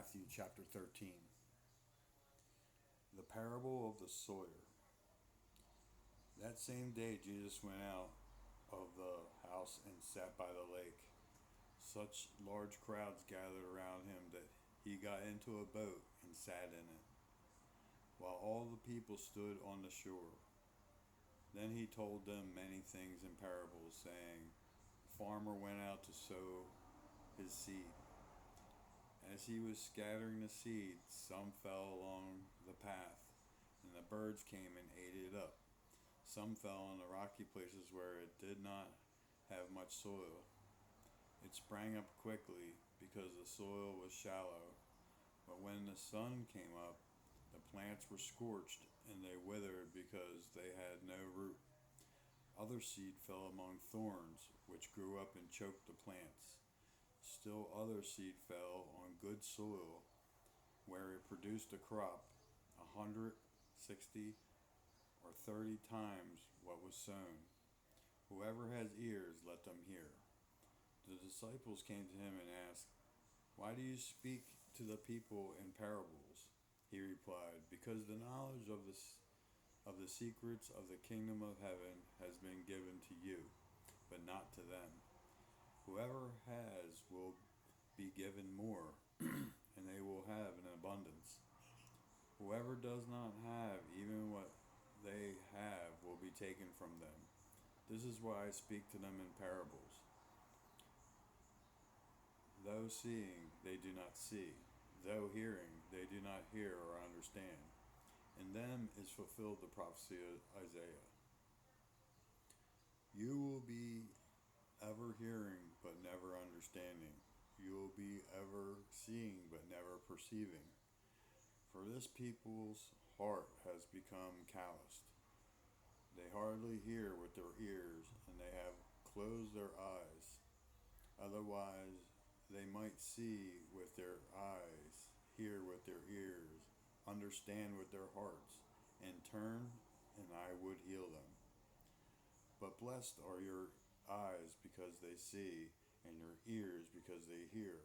Matthew chapter 13. The parable of the sower. That same day Jesus went out of the house and sat by the lake. Such large crowds gathered around him that he got into a boat and sat in it, while all the people stood on the shore. Then he told them many things in parables, saying, "A farmer went out to sow his seed. As he was scattering the seed, some fell along the path, and the birds came and ate it up. Some fell on the rocky places where it did not have much soil. It sprang up quickly because the soil was shallow, but when the sun came up, the plants were scorched and they withered because they had no root. Other seed fell among thorns, which grew up and choked the plants. Still other seed fell on good soil, where it produced a crop, 100, 60, or 30 times what was sown. Whoever has ears, let them hear." The disciples came to him and asked, "Why do you speak to the people in parables?" He replied, "Because the knowledge of the secrets of the kingdom of heaven has been given to you, but not to them. Whoever has will be given more, and they will have an abundance. Whoever does not have, even what they have will be taken from them. This is why I speak to them in parables. Though seeing, they do not see. Though hearing, they do not hear or understand. In them is fulfilled the prophecy of Isaiah. You will be ever hearing but never understanding. You will be ever seeing but never perceiving. For this people's heart has become calloused. They hardly hear with their ears, and they have closed their eyes. Otherwise, they might see with their eyes, hear with their ears, understand with their hearts, and turn, and I would heal them. But blessed are your eyes because they see, and your ears because they hear.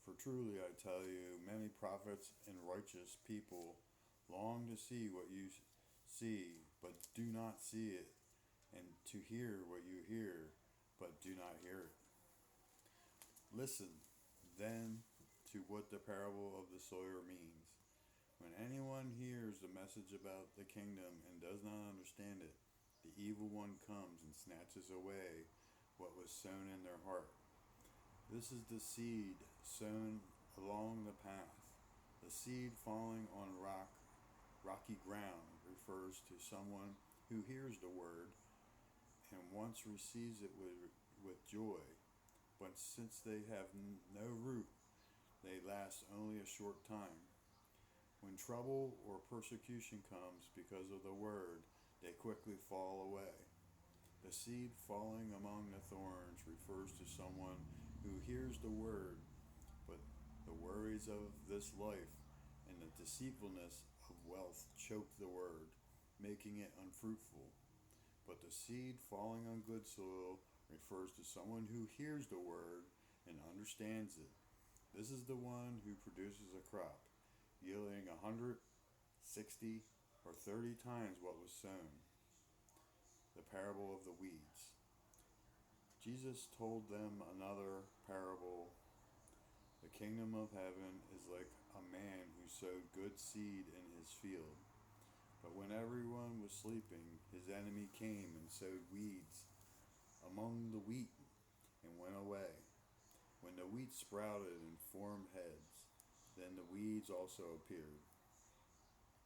For truly I tell you, many prophets and righteous people long to see what you see, but do not see it, and to hear what you hear, but do not hear it. Listen, then, to what the parable of the sower means. When anyone hears the message about the kingdom and does not understand it, the evil one comes and snatches away what was sown in their heart. This is the seed sown along the path. The seed falling on rocky ground refers to someone who hears the word and once receives it with joy. But since they have no root, they last only a short time. When trouble or persecution comes because of the word, they quickly fall away. The seed falling among the thorns refers to someone who hears the word, but the worries of this life and the deceitfulness of wealth choke the word, making it unfruitful. But the seed falling on good soil refers to someone who hears the word and understands it. This is the one who produces a crop, yielding 100, 60, or 30 times what was sown. The parable of the weeds. Jesus told them another parable. The kingdom of heaven is like a man who sowed good seed in his field. But when everyone was sleeping, his enemy came and sowed weeds among the wheat and went away. When the wheat sprouted and formed heads, then the weeds also appeared.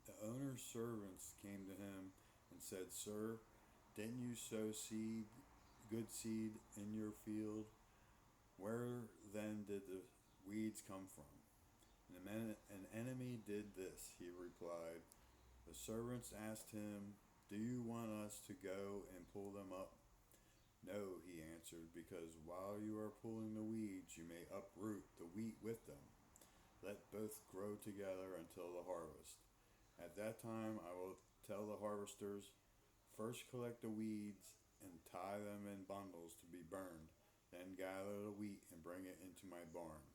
The owner's servants came to him and said, "Sir, didn't you sow good seed in your field? Where then did the weeds come from?" "An enemy did this," he replied. The servants asked him, "Do you want us to go and pull them up?" "No," he answered, "because while you are pulling the weeds, you may uproot the wheat with them. Let both grow together until the harvest. At that time I will tell the harvesters, 'First collect the weeds and tie them in bundles to be burned, then gather the wheat and bring it into my barn.'"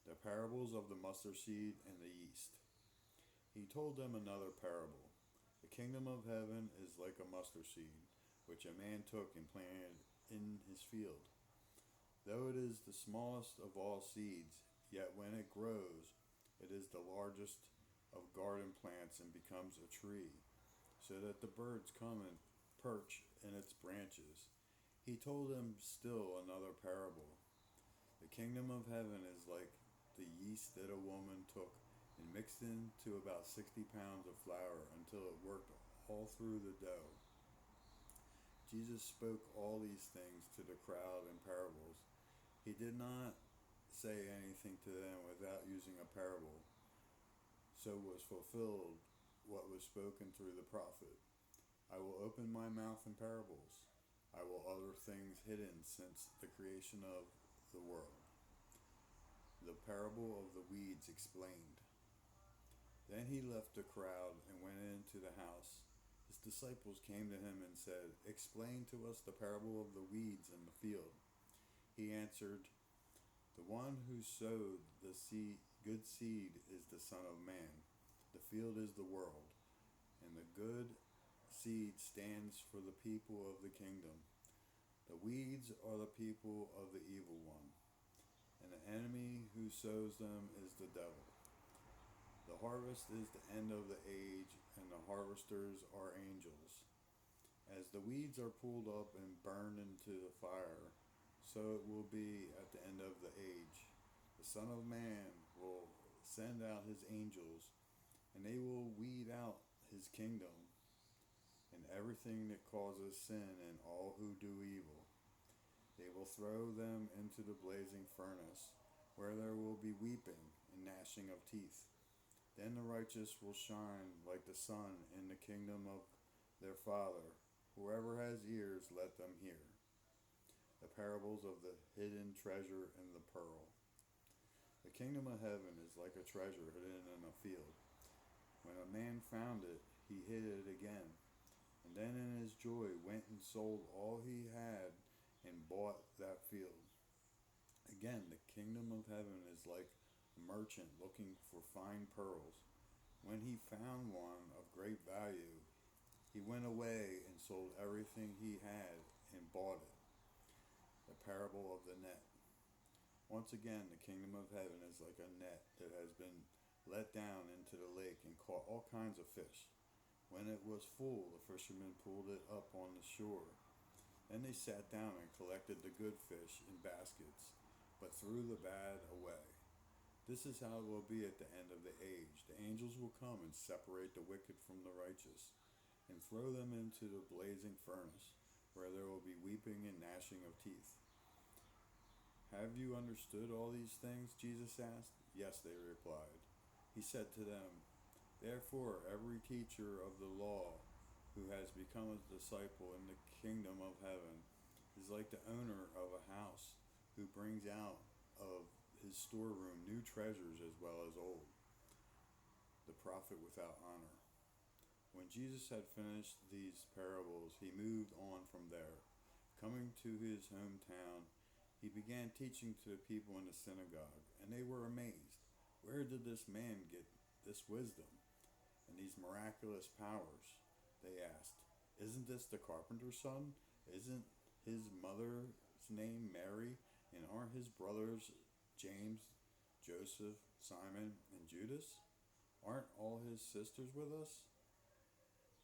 The parables of the mustard seed and the yeast. He told them another parable. The kingdom of heaven is like a mustard seed, which a man took and planted in his field. Though it is the smallest of all seeds, yet when it grows, it is the largest of garden plants and becomes a tree, so that the birds come and perch in its branches. He told them still another parable. The kingdom of heaven is like the yeast that a woman took and mixed into about 60 pounds of flour until it worked all through the dough. Jesus spoke all these things to the crowd in parables. He did not say anything to them without using a parable. So was fulfilled what was spoken through the prophet. I will open my mouth in parables. I will utter things hidden since the creation of the world. The parable of the weeds explained. Then he left the crowd and went into the house. His disciples came to him and said, "Explain to us the parable of the weeds in the field." He answered, "The one who sowed the good seed is the Son of Man. The field is the world, and the good seed stands for the people of the kingdom. The weeds are the people of the evil one, and the enemy who sows them is the devil. The harvest is the end of the age, and the harvesters are angels. As the weeds are pulled up and burned into the fire, so it will be at the end of the age. The Son of Man will send out his angels, and they will weed out his kingdom and everything that causes sin and all who do evil. They will throw them into the blazing furnace, where there will be weeping and gnashing of teeth. Then the righteous will shine like the sun in the kingdom of their Father. Whoever has ears, let them hear." The parables of the hidden treasure and the pearl. The kingdom of heaven is like a treasure hidden in a field. When a man found it, he hid it again, and then in his joy went and sold all he had and bought that field. Again, the kingdom of heaven is like a merchant looking for fine pearls. When he found one of great value, he went away and sold everything he had and bought it. The parable of the net. Once again, the kingdom of heaven is like a net that has been let down into the lake and caught all kinds of fish. When it was full, the fishermen pulled it up on the shore. Then they sat down and collected the good fish in baskets, but threw the bad away. This is how it will be at the end of the age. The angels will come and separate the wicked from the righteous, and throw them into the blazing furnace, where there will be weeping and gnashing of teeth. "Have you understood all these things?" Jesus asked. "Yes," they replied. He said to them, "Therefore every teacher of the law who has become a disciple in the kingdom of heaven is like the owner of a house who brings out of his storeroom new treasures as well as old." The prophet without honor. When Jesus had finished these parables, he moved on from there. Coming to his hometown, he began teaching to the people in the synagogue, and they were amazed. "Where did this man get this wisdom and these miraculous powers?" they asked. "Isn't this the carpenter's son? Isn't his mother's name Mary? And aren't his brothers James, Joseph, Simon, and Judas? Aren't all his sisters with us?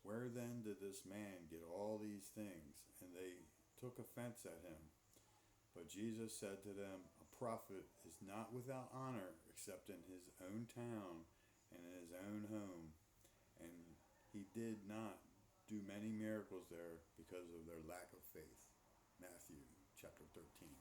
Where then did this man get all these things?" And they took offense at him. But Jesus said to them, "A prophet is not without honor except in his own town and in his own home." And he did not do many miracles there because of their lack of faith. Matthew chapter 13.